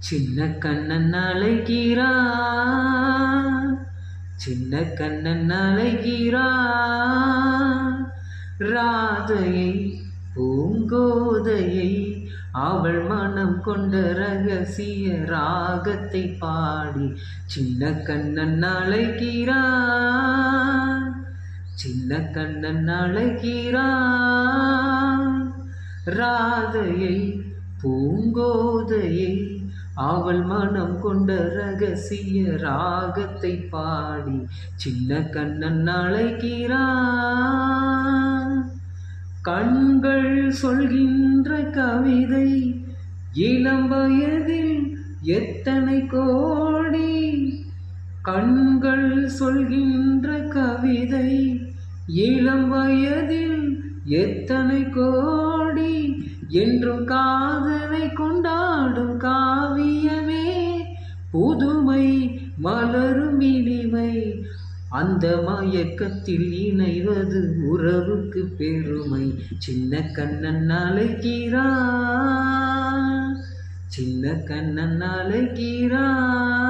சின்ன கண்ணன் அழைக்கிறான், சின்ன கண்ணன் அழைக்கிறான். ராதையை பூங்கோதையை அவள் மனம் கொண்ட ரகசிய ராகத்தை பாடி சின்ன கண்ணன் அழைக்கிறான், சின்ன கண்ணன் அழைக்கிறான். ராதையை பூங்கோதையை அவள் மனம் கொண்ட ரகசிய ராகத்தை பாடி சின்ன கண்ணன் அழைக்கிறான். கண்கள் சொல்கின்ற கவிதை இளம் வயதில் எத்தனை கோடி. கண்கள் சொல்கின்ற கவிதை இளம் வயதில் எத்தனை கோடி. என்றும் காதலை கொண்டாடும் காவியமே புதுமை மலரும் இனிமை. அந்த மயக்கத்தில் இணைவது உறவுக்கு பெருமை. சின்ன கண்ணன் அழைக்கிறான், சின்ன கண்ணன் அழைக்கிறான்.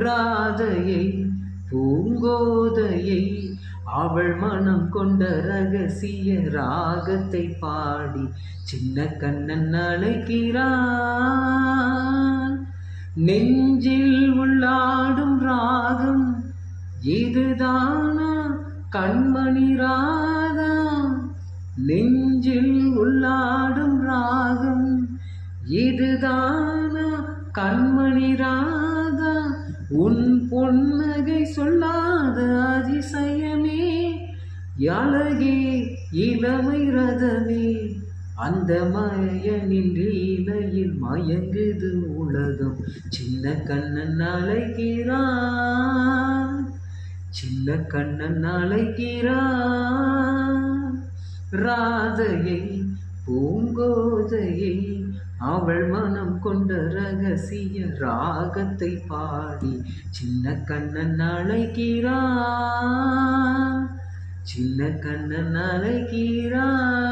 ராதையை பூங்கோதையை அவள் மனம் கொண்ட ரகசிய ராகத்தை பாடி சின்ன கண்ணன் அழைக்கிறான். நெஞ்சில் உள்ளாடும் ராகம் இதுதானா கண்மணி ராதா. நெஞ்சில் உள்ளாடும் ராகம் இதுதானா கண்மணி ராதா. உன் பொன்னகை சொல்லாத அதிசயமே அழகே இளமை ரதமே. அந்த மயனின் லீலையில் மயங்குது உலகம். சின்ன கண்ணன் அழைக்கிறான், சின்ன கண்ணன் அழைக்கிறான். ராதையை பூங்கோதையை அவள் மனம் கொண்ட ரகசிய ராகத்தை பாடி சின்ன கண்ணன் அழைக்கிறான், சின்ன கண்ணன் அழைக்கிறான்.